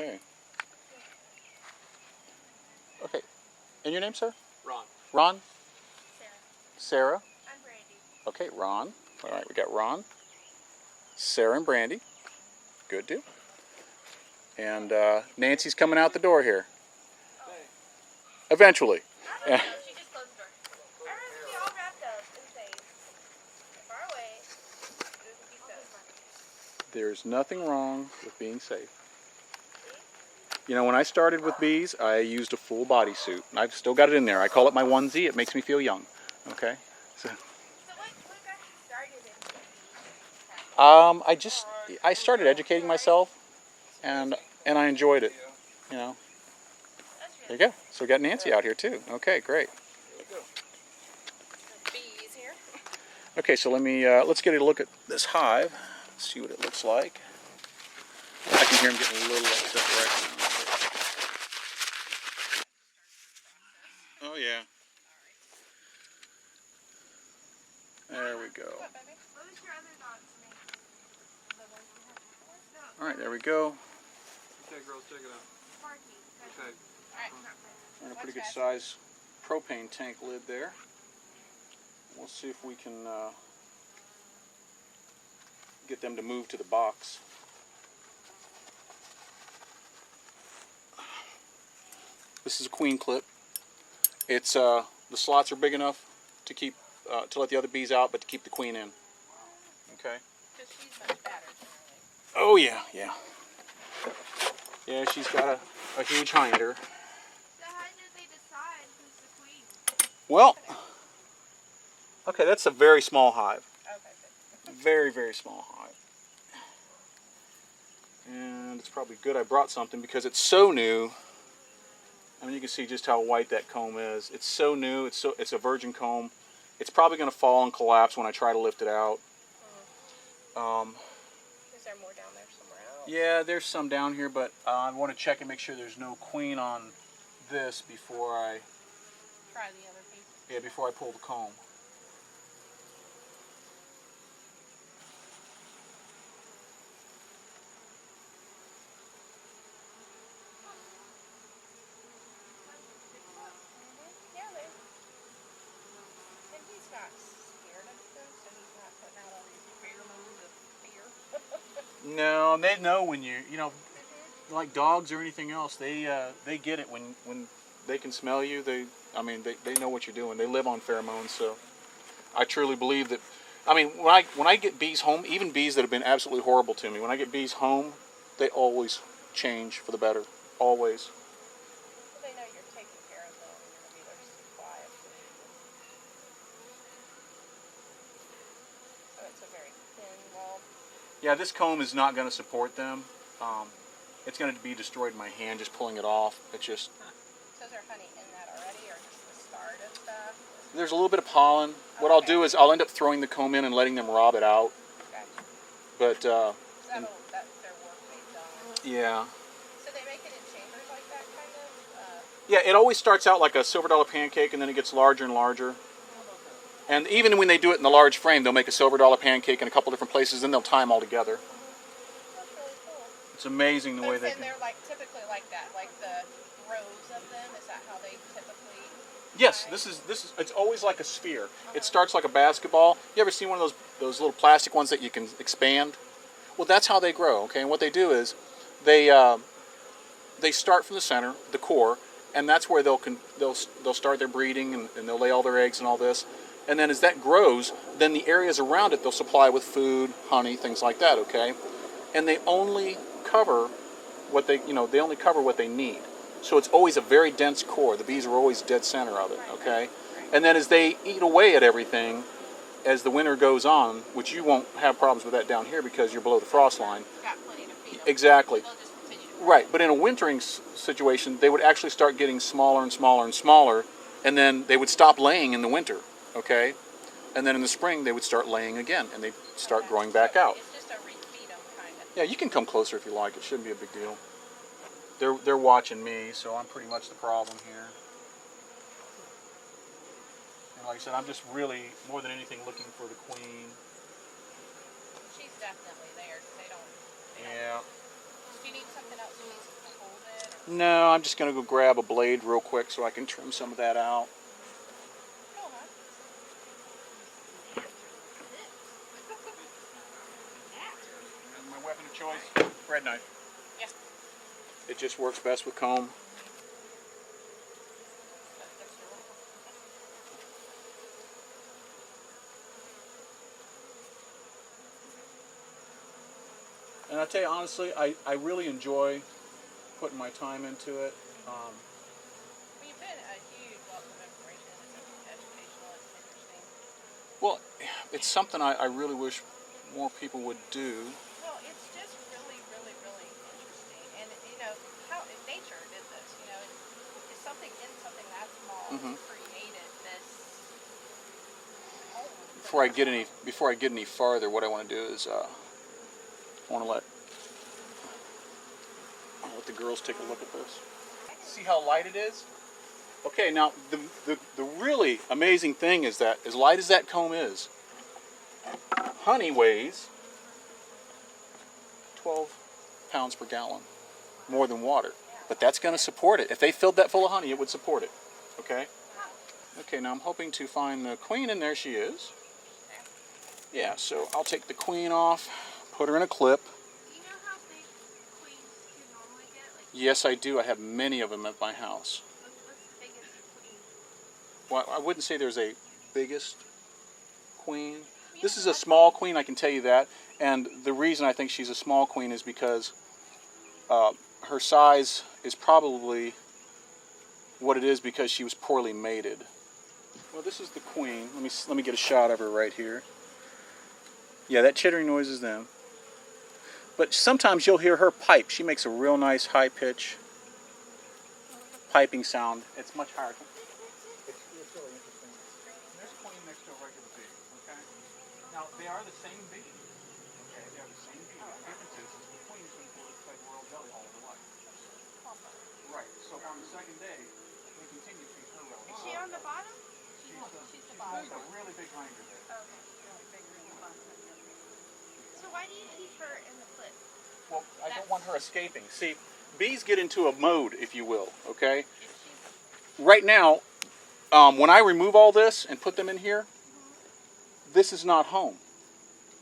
Okay. Okay. And your name, sir? Ron. Ron? Sarah. Sarah? I'm Brandy. Okay, Ron. All right, we got Ron, Sarah, and Brandy. Good deal. And Nancy's coming out the door here. Eventually. I don't know. She just closed the door. Everyone's gonna be all wrapped up and safe. Far away. It would be so. There's nothing wrong with being safe. You know, when I started with bees, I used a full bodysuit. And I've still got it in there. I call it my onesie. It makes me feel young. Okay? So So what got you started in bees? I started educating myself, and I enjoyed it. You know. There you go. So we got Nancy out here too. Okay, great. Bees here. Okay, so let's get a look at this hive. See what it looks like. I can hear him getting a little upset right now. Oh yeah. There we go. What was your other dog's name? All right, there we go. Okay, girls, check it out. Sparky. Okay. Alright. And a pretty good size propane tank lid there. We'll see if we can get them to move to the box. This is a queen clip. It's the slots are big enough to keep to let the other bees out, but to keep the queen in. Okay. Because she's much better generally. Oh yeah, yeah. Yeah, she's got a huge hinder. So how did they decide who's the queen? Well, okay, that's a very small hive. Okay, good. Very, very small hive. And it's probably good I brought something because it's so new. I mean, you can see just how white that comb is. It's so new. It's a virgin comb. It's probably going to fall and collapse when I try to lift it out. Is there more down there somewhere else? Yeah, there's some down here, but I want to check and make sure there's no queen on this before I Try the other piece. before I pull the comb. Yeah, and he's not scared of them, so he's not putting out all these pheromones of fear. No, they know when you know, like dogs or anything else, they get it when they can smell you. They know what you're doing. They live on pheromones, so I truly believe that. I mean, when I get bees home, even bees that have been absolutely horrible to me, when I get bees home, they always change for the better. Always. Well, they know you're taking care of them, and you're going to be their supply of food. So it's a very thin wall. Yeah, this comb is not going to support them. It's going to be destroyed in my hand just pulling it off. It's just. So is there honey in that already, or just the start of stuff? There's a little bit of pollen. What I'll do is I'll end up throwing the comb in and letting them rob it out. Gotcha. But That's their work they've done. yeah. So they make it in chambers like that, kind of? Yeah, it always starts out like a silver dollar pancake, and then it gets larger and larger. And even when they do it in the large frame, they'll make a silver dollar pancake in a couple different places, then they'll tie them all together. That's really cool. It's amazing the way they can. They're like typically like that, like the rows of them. Is that how they typically? Yes, this is. It's always like a sphere. It starts like a basketball. You ever seen one of those little plastic ones that you can expand? Well, that's how they grow. Okay, and what they do is they start from the center, the core, and that's where they'll start their breeding and they'll lay all their eggs and all this. And then as that grows, then the areas around it they'll supply with food, honey, things like that. Okay, and they only cover what they only cover what they need. So it's always a very dense core. The bees are always dead center of it. Okay, and then as they eat away at everything, as the winter goes on, which you won't have problems with that down here because you're below the frost line. Got plenty to feed them. Exactly. They'll just continue to grow. Right, but in a wintering situation, they would actually start getting smaller and smaller and smaller, and then they would stop laying in the winter, okay? And then in the spring, they would start laying again, and they'd start growing back out. It's just a refeed them kind of. Yeah, you can come closer if you like. It shouldn't be a big deal. They're watching me, so I'm pretty much the problem here. And like I said, I'm just really, more than anything, looking for the queen. She's definitely there. They don't. Yeah. Do you need something else? You need some No, I'm just going to go grab a blade real quick so I can trim some of that out. And my weapon of choice, bread knife. Yeah. It just works best with comb. And I'll tell you honestly, I really enjoy putting my time into it. Well, you've been a huge wealth of information. It's educational and interesting. Well, it's something I really wish more people would do. Well, it's just really, really, really interesting. And, you know, how nature did this, you know, it's something in something that small created this home. Before I get any farther, what I want to do is I want to let the girls take a look at this. See how light it is? Okay, now the really amazing thing is that as light as that comb is, honey weighs 12 pounds per gallon, more than water. But that's going to support it. If they filled that full of honey, it would support it. Okay? Okay, now I'm hoping to find the queen, and there she is. Yeah, so I'll take the queen off, put her in a clip. Do you know how big queens do normally get? Like, Yes, I do. I have many of them at my house. what's the biggest queen? Well, I wouldn't say there's a biggest queen. This is a small queen, I can tell you that. And the reason I think she's a small queen is because her size is probably what it is because she was poorly mated. Well, this is the queen. Let me get a shot of her right here. Yeah, that chittering noise is them. But sometimes you'll hear her pipe. She makes a real nice high pitch piping sound. It's much higher. It's really interesting. There's a queen next to a regular bee. Okay. Now they are the same bee. Okay, they are the same bee. The difference is the queen's been fed royal jelly all of her life. Right. So on the second day, they continue to feed her royal jelly. Is she on the bottom? She's the bottom. She's got a really big hinder there. Okay. So why do you keep her in the clip? Well, I don't want her escaping. See, bees get into a mode, if you will, okay? Right now, when I remove all this and put them in here, this is not home.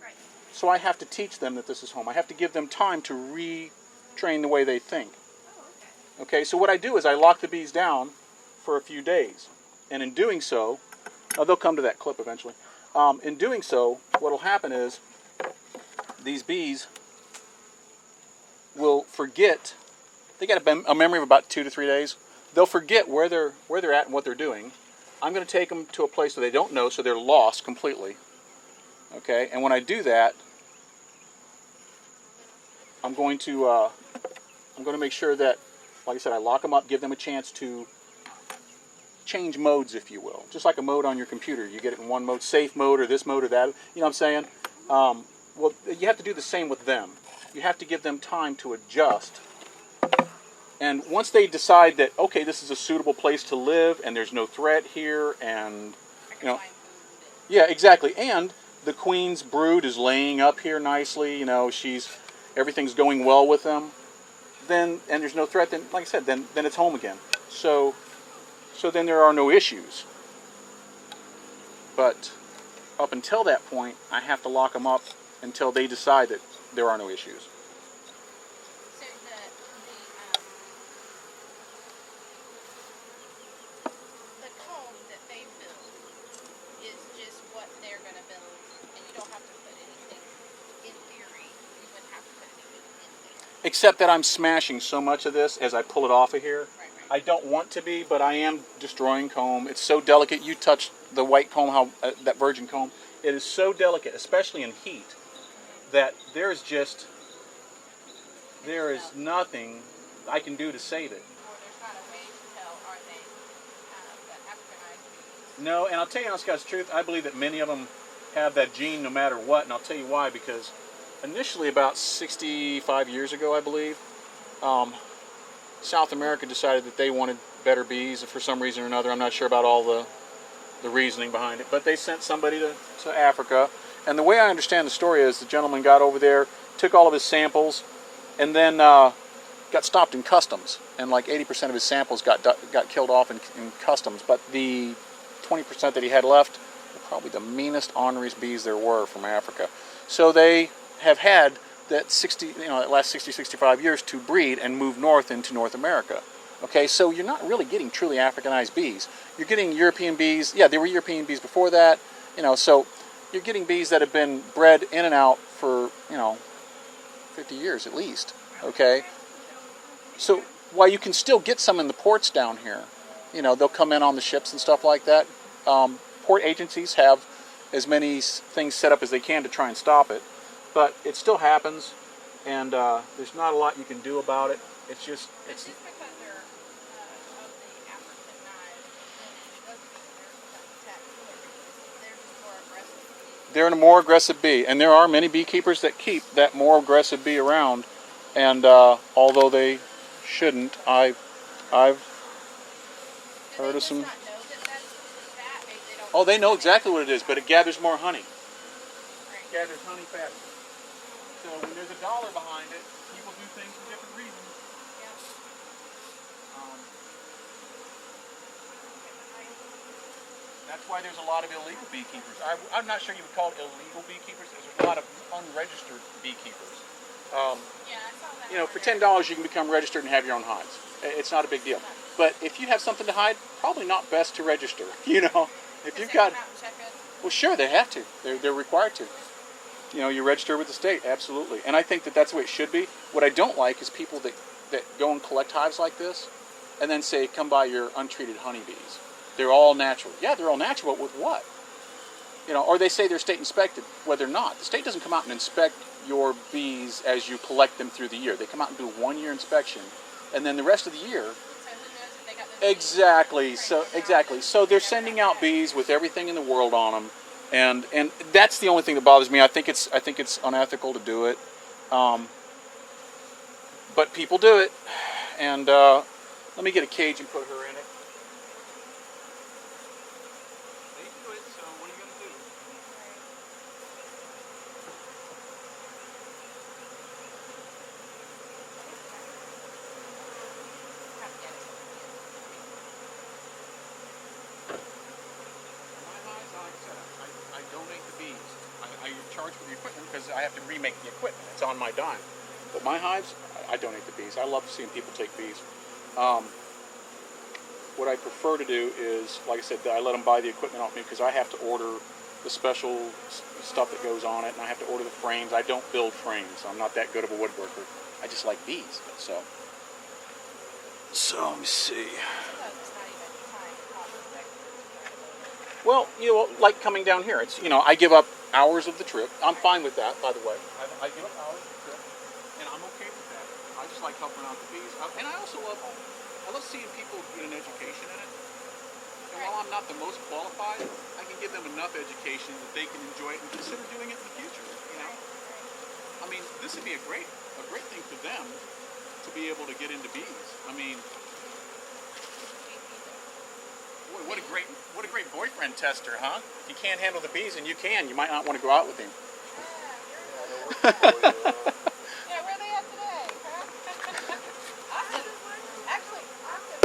Right. So I have to teach them that this is home. I have to give them time to retrain the way they think. Oh, okay. Okay, so what I do is I lock the bees down for a few days. And in doing so, they'll come to that clip eventually. In doing so, what will happen is these bees will forget. They got a memory of about 2 to 3 days. They'll forget where they're at and what they're doing. I'm going to take them to a place where they don't know, so they're lost completely. Okay, and when I do that, I'm going to make sure that, like I said, I lock them up, give them a chance to change modes, if you will, just like a mode on your computer. You get it in one mode, safe mode, or this mode, or that. You know what I'm saying? Well, you have to do the same with them. You have to give them time to adjust. And once they decide that, okay, this is a suitable place to live, and there's no threat here, and, you know, yeah, exactly. And the queen's brood is laying up here nicely, you know, everything's going well with them, and there's no threat, then, like I said, then it's home again. So then there are no issues. But up until that point, I have to lock them up until they decide that there are no issues. So the comb that they build is just what they're going to build, and you don't have to put anything, in theory, you wouldn't have to put anything in there. Except that I'm smashing so much of this as I pull it off of here. Right. I don't want to be, but I am destroying comb. It's so delicate. You touch the white comb, that virgin comb. It is so delicate, especially in heat, that there is nothing I can do to save it. Or there's not a way to tell, are they the Africanized bees? No, and I'll tell you honest God's truth, I believe that many of them have that gene no matter what, and I'll tell you why, because initially about 65 years ago, I believe, South America decided that they wanted better bees for some reason or another. I'm not sure about all the reasoning behind it, but they sent somebody to Africa. And the way I understand the story is the gentleman got over there, took all of his samples, and then got stopped in customs, and like 80% of his samples got killed off in customs. But the 20% that he had left were probably the meanest ornery bees there were from Africa. So they have had that last 60, 65 years to breed and move north into North America. Okay, so you're not really getting truly Africanized bees. You're getting European bees. Yeah, there were European bees before that. So you're getting bees that have been bred in and out for 50 years at least. Okay, so while you can still get some in the ports down here, they'll come in on the ships and stuff like that. Port agencies have as many things set up as they can to try and stop it, but it still happens, and there's not a lot you can do about it. It's just because they're of the African knives, and it doesn't mean they're attack killer bees. They're just more aggressive. They're a more aggressive bee, and there are many beekeepers that keep that more aggressive bee around. And although they shouldn't, I've heard of some. Oh, they know exactly what it is, but it gathers more honey. It gathers honey faster. So when there's a dollar behind it, people do things for different reasons. That's why there's a lot of illegal beekeepers. I'm not sure you would call it illegal beekeepers. There's a lot of unregistered beekeepers. For $10 you can become registered and have your own hives. It's not a big deal. But if you have something to hide, probably not best to register. If you've got, well, sure, they have to. They're required to. You register with the state, absolutely. And I think that that's the way it should be. What I don't like is people that go and collect hives like this, and then say, "Come buy your untreated honeybees. They're all natural." Yeah, they're all natural, but with what? Or they say they're state inspected. Well, they're not. The state doesn't come out and inspect your bees as you collect them through the year. They come out and do a 1-year inspection, and then the rest of the year. So who knows if they got those Exactly. So they're sending out bees with everything in the world on them, and that's the only thing that bothers me. I think it's unethical to do it, but people do it. And let me get a cage and put her in it. For the equipment because I have to remake the equipment. It's on my dime. But my hives, I donate the bees. I love seeing people take bees. What I prefer to do is, like I said, I let them buy the equipment off me because I have to order the special stuff that goes on it, and I have to order the frames. I don't build frames. I'm not that good of a woodworker. I just like bees. So let me see. Well, like coming down here, it's I give up hours of the trip. I'm fine with that, by the way. I give up hours of the trip, and I'm okay with that. I just like helping out the bees, and I also love seeing people get an education in it. And while I'm not the most qualified, I can give them enough education that they can enjoy it and consider doing it in the future. I mean, this would be a great thing for them to be able to get into bees. I mean. Boy, what a great boyfriend tester, huh? He can't handle the bees, and you can. You might not want to go out with him. Yeah, where are they at today? Austin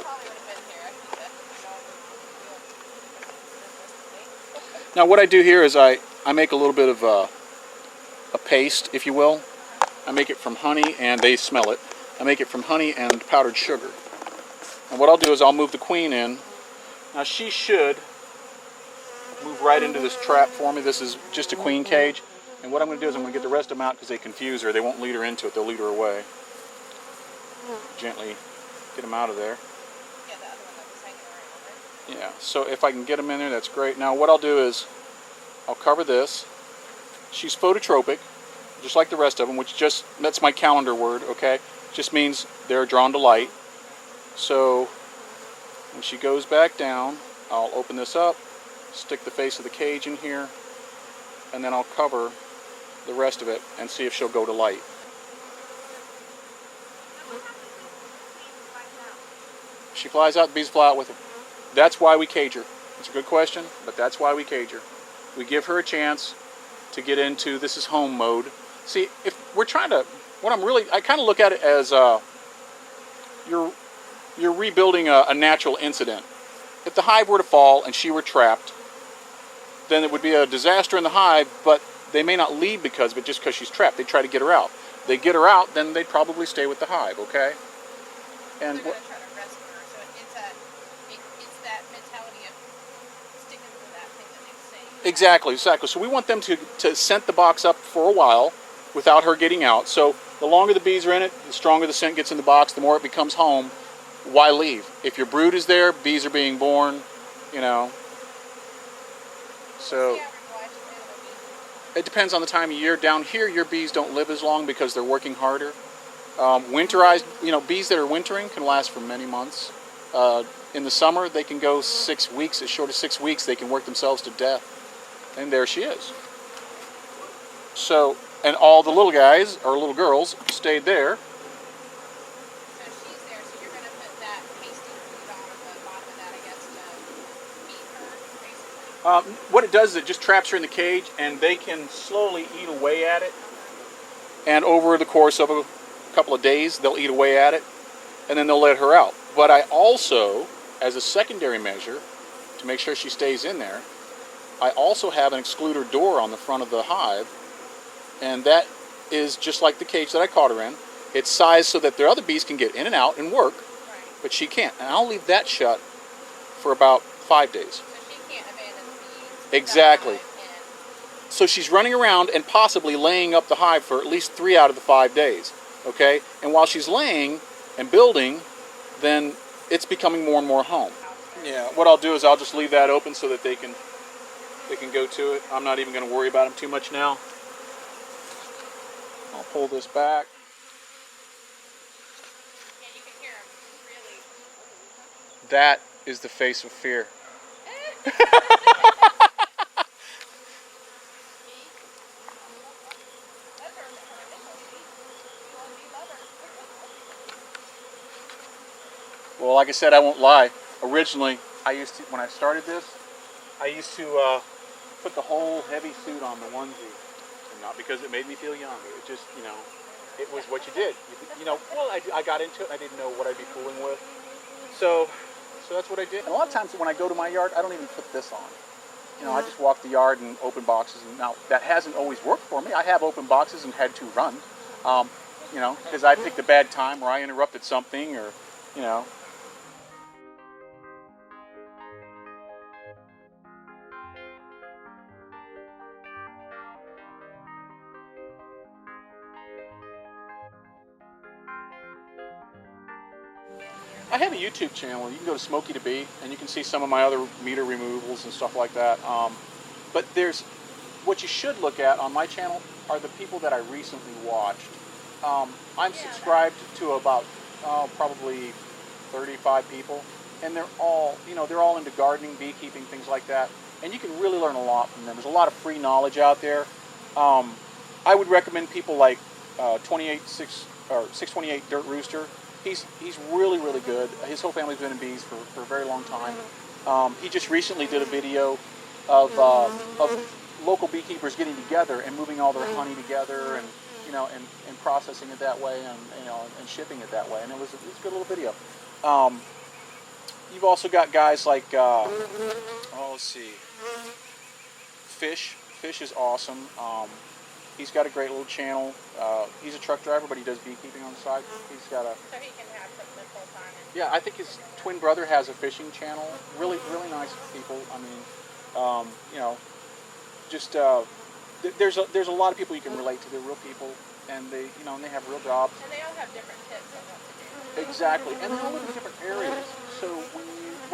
probably would have been here. I think that's Now, what I do here is I make a little bit of a paste, if you will. I make it from honey, and they smell it. I make it from honey and powdered sugar. And what I'll do is I'll move the queen in. Now she should move right into this trap for me. This is just a queen cage. And what I'm going to do is I'm going to get the rest of them out because they confuse her. They won't lead her into it. They'll lead her away. Gently get them out of there. Yeah, the other one that was hanging around, right? Yeah, so if I can get them in there, that's great. Now what I'll do is I'll cover this. She's phototropic, just like the rest of them, that's my calendar word, okay? Just means they're drawn to light. So when she goes back down, I'll open this up, stick the face of the cage in here, and then I'll cover the rest of it and see if she'll go to light. She flies out, the bees fly out with her. That's why we cage her. It's a good question, but that's why we cage her. We give her a chance to get into this is home mode. See, if we're trying to, I kind of look at it as you're rebuilding a natural incident. If the hive were to fall and she were trapped, then it would be a disaster in the hive, but they may not leave because of it, just because she's trapped. They try to get her out. They get her out, then they'd probably stay with the hive, okay? And they're going to try to rescue her, so it's that mentality of sticking to that thing that they say. exactly. So we want them to scent the box up for a while without her getting out. So the longer the bees are in it, the stronger the scent gets in the box, the more it becomes home. Why leave? If your brood is there, bees are being born, you know. So it depends on the time of year. Down here, your bees don't live as long because they're working harder. Winterized, bees that are wintering can last for many months. In the summer, they can go 6 weeks. As short as 6 weeks, they can work themselves to death. And there she is. So, and all the little guys, or little girls, stayed there. So she's there, so you're going to put that pasty food on the bottom of that, I guess, to feed her, basically. What it does is it just traps her in the cage, and they can slowly eat away at it. And over the course of a couple of days, they'll eat away at it, and then they'll let her out. But I also, as a secondary measure, to make sure she stays in there, I also have an excluder door on the front of the hive, and that is just like the cage that I caught her in. It's sized so that the other bees can get in and out and work, Right. but she can't. And I'll leave that shut for about 5 days. So she can't abandon the bees. Exactly. So she's running around and possibly laying up the hive for at least 3 out of the 5 days, okay? And while she's laying and building, then it's becoming more and more home. Yeah, what I'll do is I'll just leave that open so that they can go to it. I'm not even going to worry about them too much now. I'll pull this back. Yeah, you can hear them really. That is the face of fear. Well, like I said, I won't lie. Originally, when I started this, I used to put the whole heavy suit on the onesie. And not because it made me feel young. It just, it was what you did. Well, I got into it and I didn't know what I'd be fooling with. So that's what I did. And a lot of times when I go to my yard, I don't even put this on. I just walk the yard and open boxes. And now, that hasn't always worked for me. I have opened boxes and had to run, because I picked a bad time where I interrupted something or, I have a YouTube channel. You can go to Smokey the Bee, and you can see some of my other meter removals and stuff like that. But what you should look at on my channel are the people that I recently watched. I'm subscribed to about probably 35 people, and they're all into gardening, beekeeping, things like that. And you can really learn a lot from them. There's a lot of free knowledge out there. I would recommend people like 628 Dirt Rooster. He's really, really good. His whole family's been in bees for a very long time. He just recently did a video of local beekeepers getting together and moving all their honey together and processing it that way and shipping it that way. And it was a good little video. You've also got guys like let's see, Fish. Fish is awesome. He's got a great little channel. He's a truck driver, but he does beekeeping on the side. He's got a... So he can have something full time. Yeah, I think his twin brother has a fishing channel. Really, really nice people. I mean, there's a lot of people you can relate to. They're real people, and they have real jobs. And they all have different tips on what to do. Exactly, and they all live in different areas. So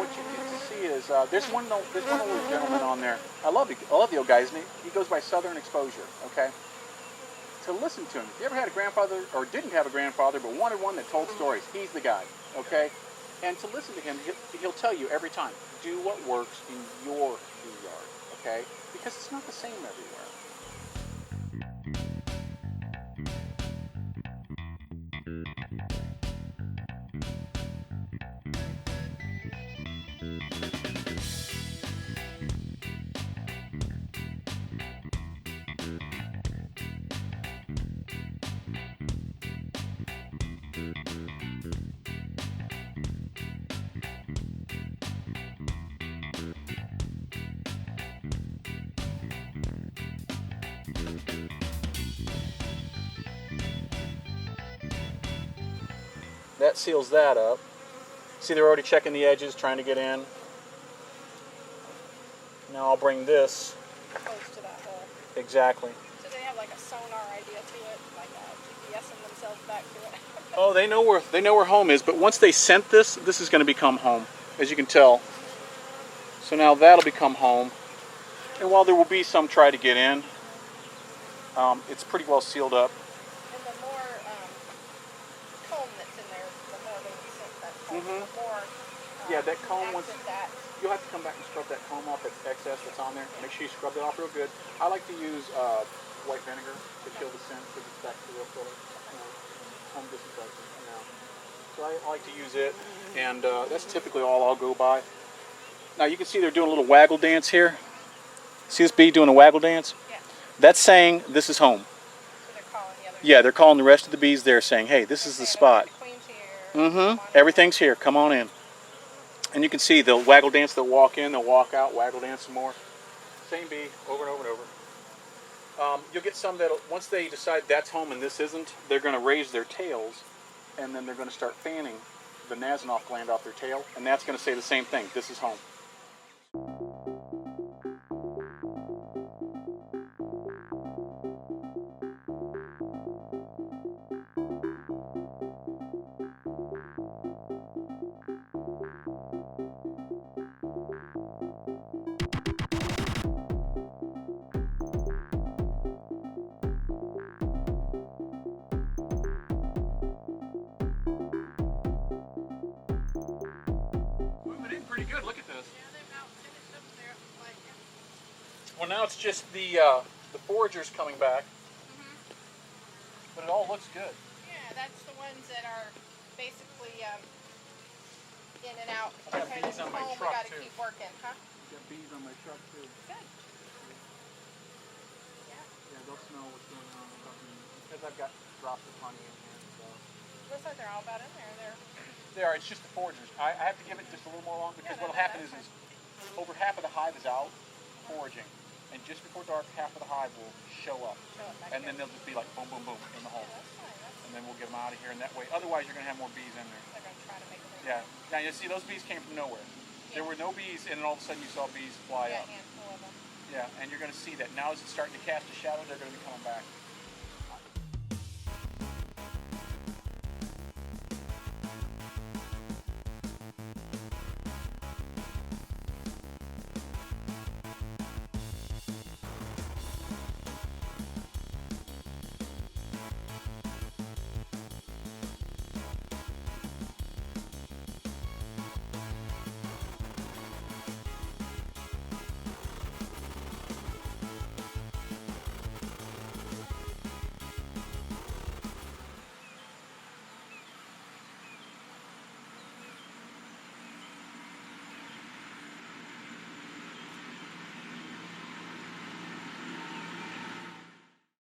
what you get to see is there's one old gentleman on there. I love the old guy. He goes by Southern Exposure. Okay. To listen to him. If you ever had a grandfather, or didn't have a grandfather, but wanted one that told stories, he's the guy, okay? And to listen to him, he'll tell you every time, do what works in your bee yard, okay? Because it's not the same everywhere. That seals that up. See, they're already checking the edges, trying to get in. Now I'll bring this. Close to that hole. Exactly. So they have like a sonar idea to it, like GPSing themselves back to it. Oh, they know where home is, but once they scent this, this is going to become home, as you can tell. So now that'll become home. And while there will be some try to get in, it's pretty well sealed up. And the more comb that's in there, the more they will scent that comb. Mhm. The more Yeah, that comb once accent that. you'll have to come back and scrub that comb off, that excess that's on there. Make sure you scrub that off real good. I like to use white vinegar to kill the scent because it's bacterial killer. Home disinfectant. So I like to use it, and that's typically all I'll go by. Now you can see they're doing a little waggle dance here. See this bee doing a waggle dance? Yeah. That's saying this is home. So they're calling the other. Yeah, they're calling the rest of the bees there saying, hey, this is the spot. The queen's here. Mm-hmm. Everything's here. Come on in. And you can see they'll waggle dance, they'll walk in, they'll walk out, waggle dance some more. Same bee, over and over and over. You'll get some that once they decide that's home and this isn't, they're going to raise their tails, and then they're going to start fanning the Nasonov gland off their tail, and that's going to say the same thing, this is home. Moving in pretty good, look at this. Yeah, they're about finished up there. Like, Well, now it's just the foragers coming back, but it all looks good. yeah, that's the ones that are basically in and out. I got Okay, bees this on is my home, truck, we gotta too. keep working, huh? Got bees on my truck too. Good. Yeah. Yeah, they'll smell what's going on because I've got drops of honey in here. So. Looks like they're all about in there. They're They are. It's just the foragers. I have to give it just a little more long because Yeah, what'll no, happen is that's over half of the hive is out foraging, and just before dark, half of the hive will show up, show it back and here. then they'll just be like boom, boom, boom in the home, Yeah, that's fine. and then we'll get them out of here. And that way, otherwise, you're going to have more bees in there. They're gonna try to make it. Yeah. Now you see those bees came from nowhere. There were no bees, and then all of a sudden you saw bees fly Yeah, up. a handful of them. Yeah, and you're going to see that now as it's starting to cast a shadow, they're going to be coming back.